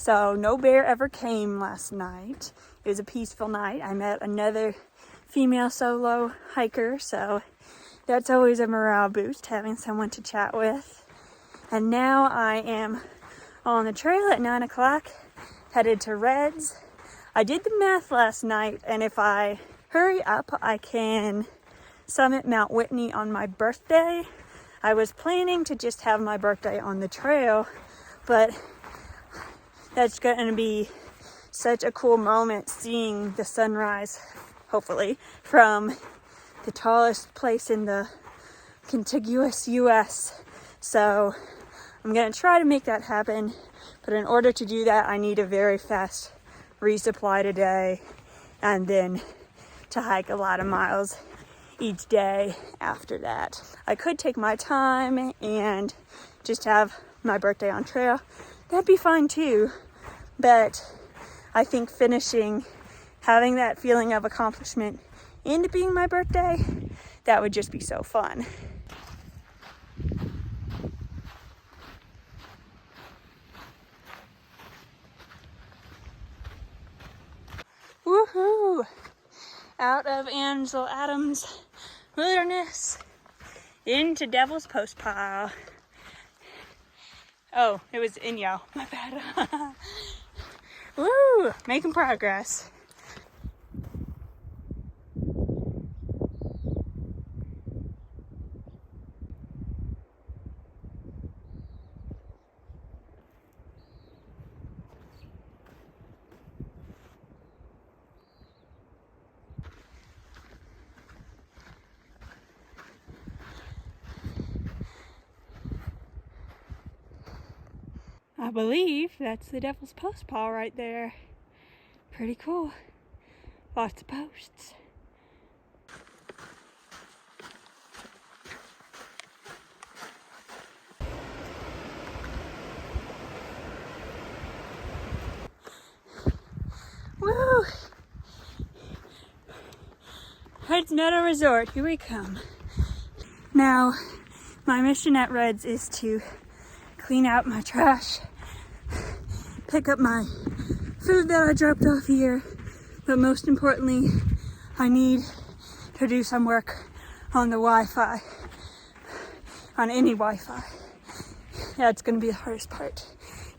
So no bear ever came last night. It was a peaceful night. I met another female solo hiker, so that's always a morale boost, having someone to chat with. And now I am on the trail at 9 o'clock, headed to Reds. I did the math last night, and if I hurry up, I can summit Mount Whitney on my birthday. I was planning to just have my birthday on the trail, but that's going to be such a cool moment, seeing the sunrise, hopefully, from the tallest place in the contiguous US. So I'm going to try to make that happen, but in order to do that, I need a very fast resupply today, and then to hike a lot of miles each day after that. I could take my time and just have my birthday on trail. That'd be fine too, but I think finishing, having that feeling of accomplishment into being my birthday, that would just be so fun. Woohoo! Out of Ansel Adams Wilderness into Devil's Postpile. Oh, it was Inyo. My bad. Woo! Making progress. I believe that's the Devil's Postpile right there. Pretty cool. Lots of posts. Woo! Reds Meadow Resort, here we come. Now, my mission at Reds is to clean out my trash, pick up my food that I dropped off here, but most importantly, I need to do some work on the Wi-Fi, on any Wi-Fi. That's gonna be the hardest part.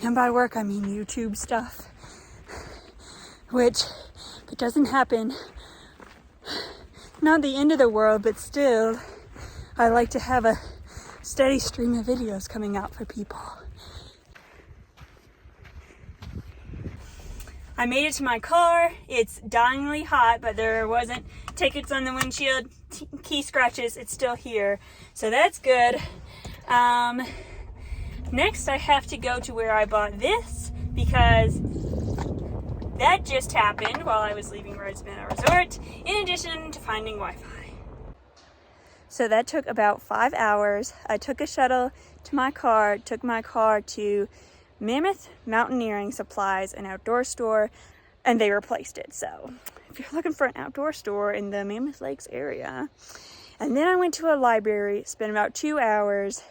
And by work, I mean YouTube stuff, which, if it doesn't happen, not the end of the world, but still, I like to have a steady stream of videos coming out for people. I made it to my car. It's dyingly hot, but there wasn't tickets on the windshield, key scratches. It's still here, so that's good. Next I have to go to where I bought this, because that just happened while I was leaving Reds Meadow Resort, in addition to finding Wi-Fi. So that took about 5 hours. I took a shuttle to my car, took my car to Mammoth Mountaineering Supplies, an outdoor store, and they replaced it. So if you're looking for an outdoor store in the Mammoth Lakes area. And then I went to a library, spent about 2 hours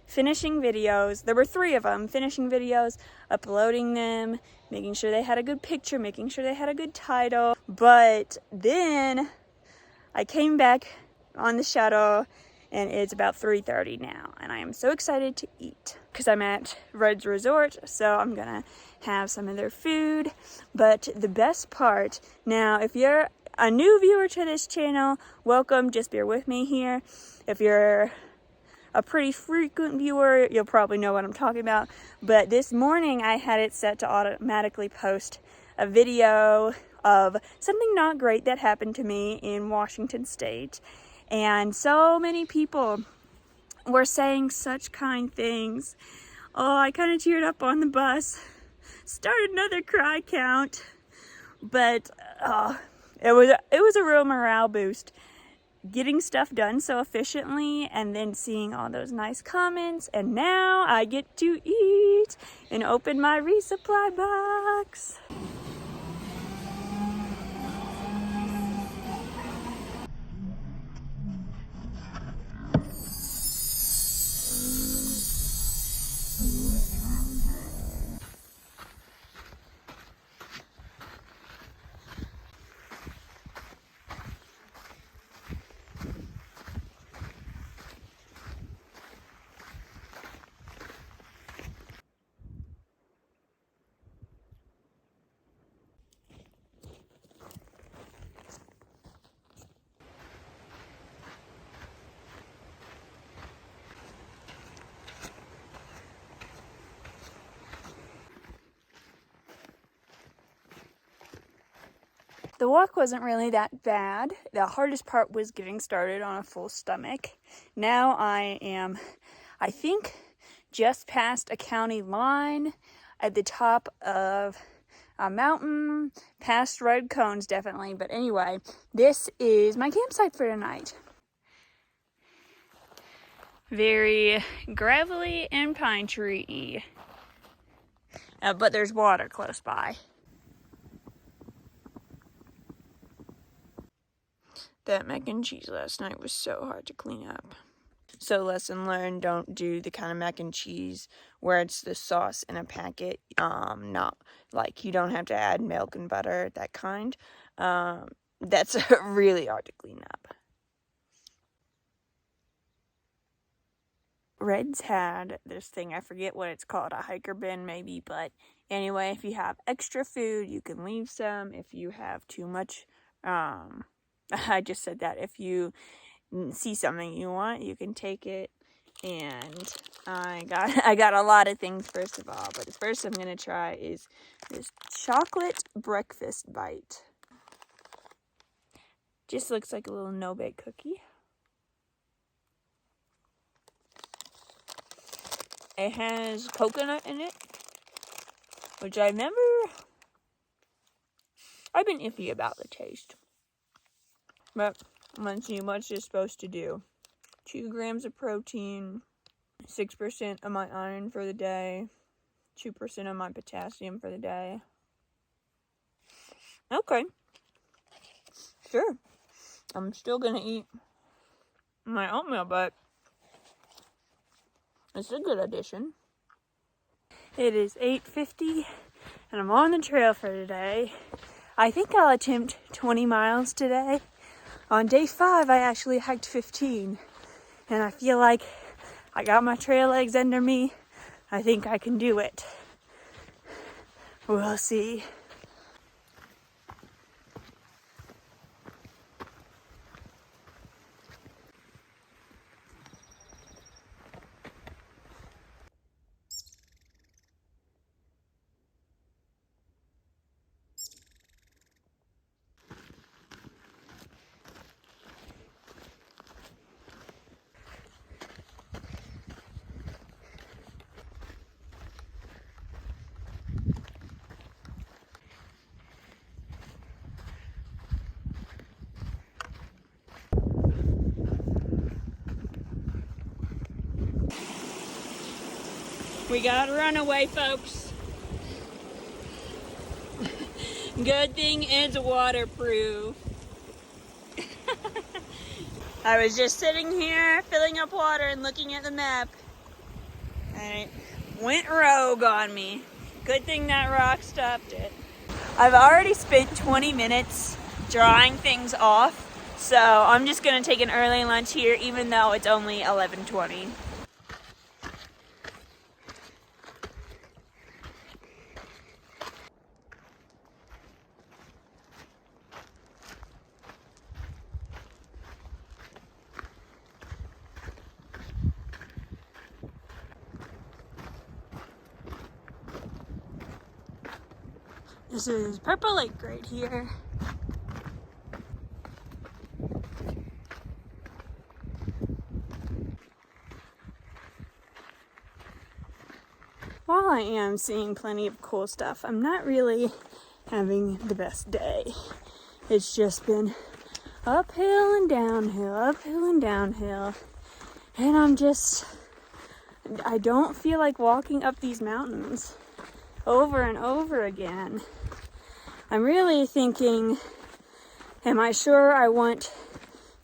finishing videos. There were 3 of them, finishing videos, uploading them, making sure they had a good picture, making sure they had a good title. But then I came back on the shuttle, and it's about 3:30 now, and I am so excited to eat because I'm at Reds Resort, so I'm gonna have some of their food. But the best part, now if you're a new viewer to this channel, welcome, just bear with me here. If you're a pretty frequent viewer, you'll probably know what I'm talking about. But this morning I had it set to automatically post a video of something not great that happened to me in Washington State. And so many people were saying such kind things. Oh, I kind of teared up on the bus. Started another cry count. But it was a real morale boost. Getting stuff done so efficiently, and then seeing all those nice comments. And now I get to eat and open my resupply box. The walk wasn't really that bad. The hardest part was getting started on a full stomach. Now I am, I think, just past a county line at the top of a mountain, past red cones definitely. But anyway, this is my campsite for tonight. Very gravelly and pine tree-y. But there's water close by. That mac and cheese last night was so hard to clean up. So lesson learned, don't do the kind of mac and cheese where it's the sauce in a packet. Not like you don't have to add milk and butter, that kind. That's really hard to clean up. Red's had this thing, I forget what it's called, a hiker bin maybe, but anyway, if you have extra food, you can leave some. If you have too much, I just said that, if you see something you want, you can take it. And I got a lot of things first of all, but the first I'm going to try is this chocolate breakfast bite. Just looks like a little no-bake cookie. It has coconut in it, which I've been iffy about the taste. But let's see what it's supposed to do. 2 grams of protein, 6% of my iron for the day, 2% of my potassium for the day. Okay. Sure. I'm still gonna eat my oatmeal, but it's a good addition. It is 8:50 and I'm on the trail for today. I think I'll attempt 20 miles today. On day 5, I actually hiked 15. And I feel like I got my trail legs under me. I think I can do it. We'll see. We got a runaway, folks. Good thing it's waterproof. I was just sitting here filling up water and looking at the map. And it went rogue on me. Good thing that rock stopped it. I've already spent 20 minutes drying things off, so I'm just gonna take an early lunch here even though it's only 11:20. This is Purple Lake right here. While I am seeing plenty of cool stuff, I'm not really having the best day. It's just been uphill and downhill, uphill and downhill. And I don't feel like walking up these mountains over and over again. I'm really thinking, am I sure I want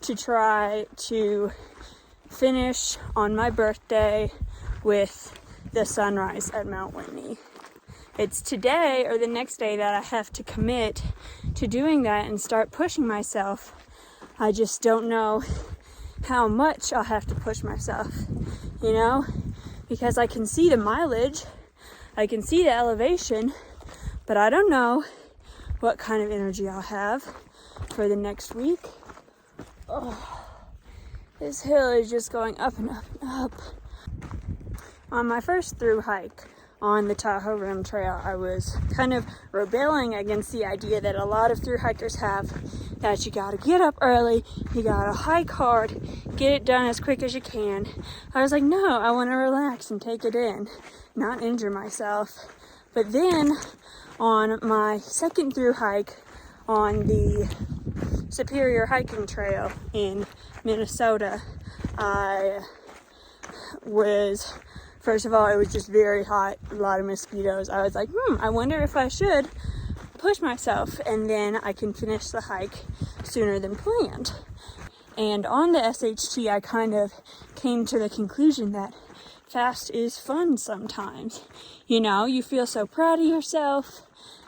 to try to finish on my birthday with the sunrise at Mount Whitney? It's today or the next day that I have to commit to doing that and start pushing myself. I just don't know how much I'll have to push myself, you know? Because I can see the mileage, I can see the elevation, but I don't know what kind of energy I'll have for the next week. Oh, this hill is just going up and up and up. On my first thru hike, on the Tahoe Rim Trail, I was kind of rebelling against the idea that a lot of thru hikers have, that you gotta get up early, you gotta hike hard, get it done as quick as you can. I was like, no, I want to relax and take it in, not injure myself. But then on my second thru hike on the Superior Hiking Trail in Minnesota, I was, first of all, it was just very hot, a lot of mosquitoes. I was like, I wonder if I should push myself and then I can finish the hike sooner than planned. And on the SHT, I kind of came to the conclusion that fast is fun sometimes. You know, you feel so proud of yourself.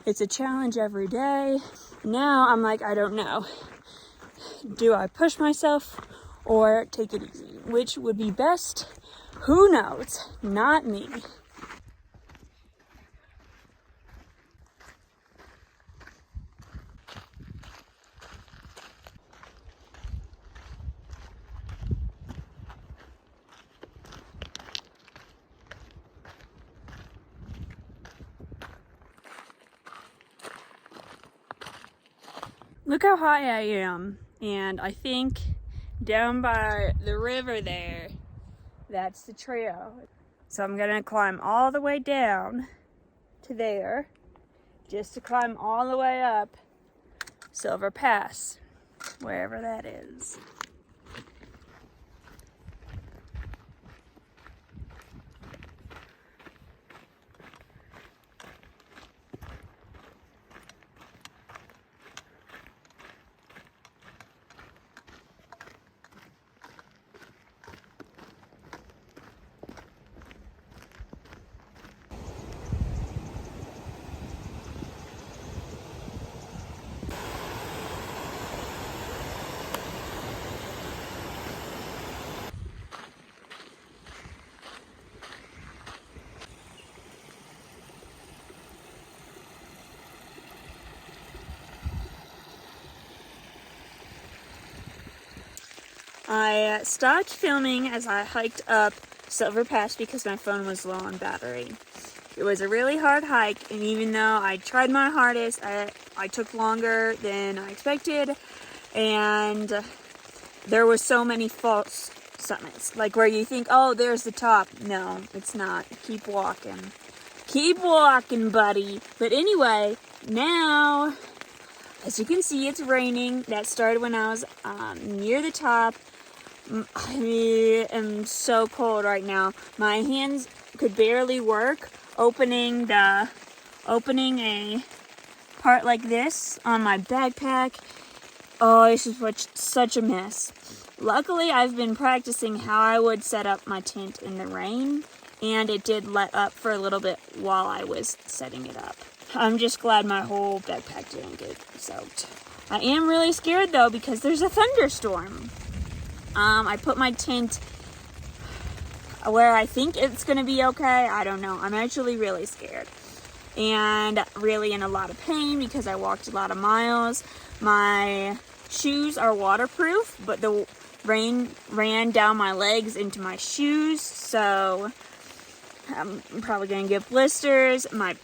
It's a challenge every day. Now I'm like, I don't know. Do I push myself or take it easy? Which would be best? Who knows? Not me. Look how high I am, and I think down by the river there, that's the trail. So I'm gonna climb all the way down to there, just to climb all the way up Silver Pass, wherever that is. I stopped filming as I hiked up Silver Pass because my phone was low on battery. It was a really hard hike, and even though I tried my hardest, I took longer than I expected, and there were so many false summits, like where you think, oh, there's the top. No, it's not. Keep walking. Keep walking, buddy. But anyway, now, as you can see, it's raining. That started when I was near the top. I am so cold right now. My hands could barely work opening a part like this on my backpack. Oh, it's just such a mess. Luckily, I've been practicing how I would set up my tent in the rain, and it did let up for a little bit while I was setting it up. I'm just glad my whole backpack didn't get soaked. I am really scared though because there's a thunderstorm. I put my tent where I think it's gonna be okay. I don't know. I'm actually really scared and really in a lot of pain because I walked a lot of miles. My shoes are waterproof, but the rain ran down my legs into my shoes, so I'm probably gonna get blisters. My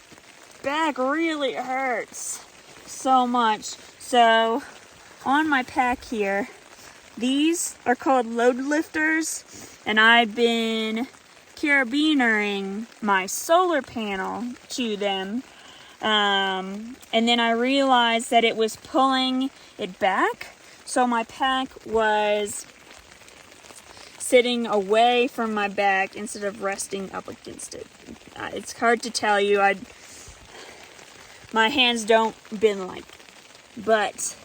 back really hurts so much. So on my pack here, these are called load lifters, and I've been carabinering my solar panel to them, and then I realized that it was pulling it back, so my pack was sitting away from my back instead of resting up against it. It's hard to tell you. My hands don't bend like, but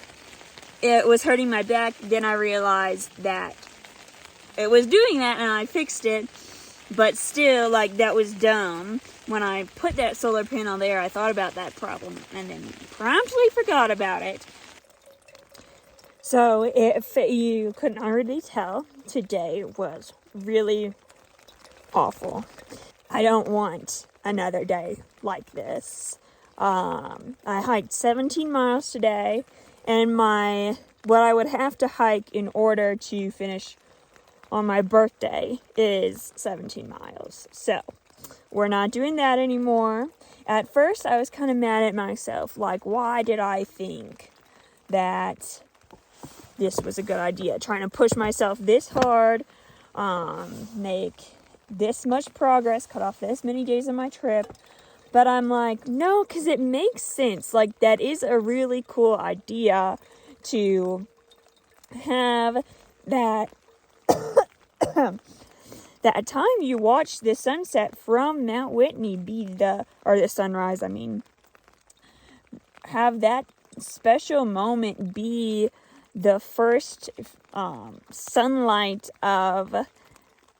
it was hurting my back. Then I realized that it was doing that, and I fixed it. But still, like, that was dumb. When I put that solar panel there, I thought about that problem and then promptly forgot about it. So if you couldn't already tell, today was really awful. I don't want another day like this. I hiked 17 miles today, and what I would have to hike in order to finish on my birthday is 17 miles. So we're not doing that anymore. At first, I was kind of mad at myself. Like, why did I think that this was a good idea? Trying to push myself this hard, make this much progress, cut off this many days of my trip. But I'm like, no, because it makes sense. Like, that is a really cool idea to have that that time you watch the sunset from Mount Whitney be the sunrise, have that special moment be the first sunlight of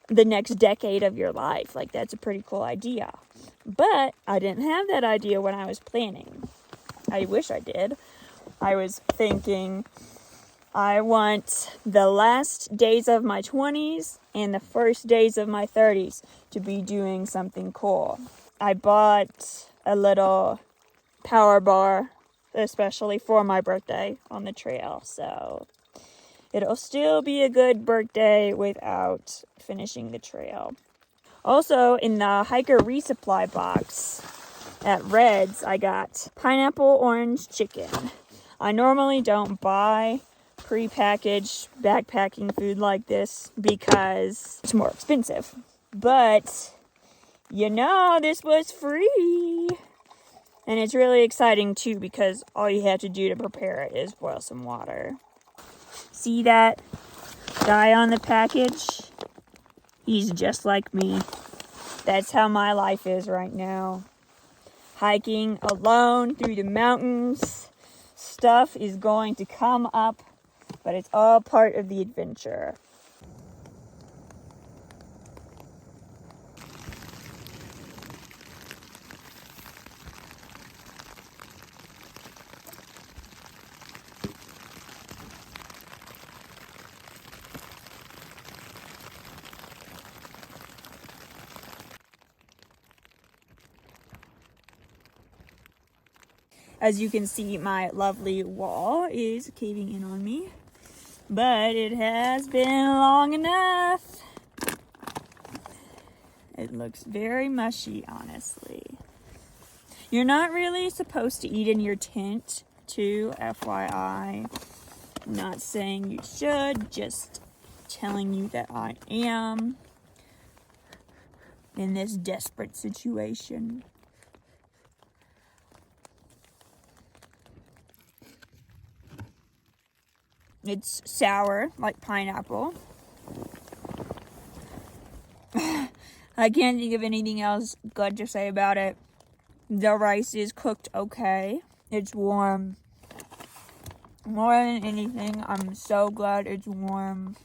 the next decade of your life. Like, that's a pretty cool idea. But I didn't have that idea when I was planning. I wish I did. I was thinking, I want the last days of my 20s and the first days of my 30s to be doing something cool. I bought a little power bar, especially for my birthday, on the trail. So it'll still be a good birthday without finishing the trail. Also, in the hiker resupply box at Red's, I got pineapple orange chicken. I normally don't buy prepackaged backpacking food like this because it's more expensive. But, this was free. And it's really exciting too because all you have to do to prepare it is boil some water. See that guy on the package? He's just like me. That's how my life is right now. Hiking alone through the mountains. Stuff is going to come up, but it's all part of the adventure. As you can see, my lovely wall is caving in on me, but it has been long enough. It looks very mushy, honestly. You're not really supposed to eat in your tent, too, FYI. I'm not saying you should, just telling you that I am in this desperate situation. It's sour, like pineapple. I can't think of anything else good to say about it. The rice is cooked okay. It's warm. More than anything, I'm so glad it's warm.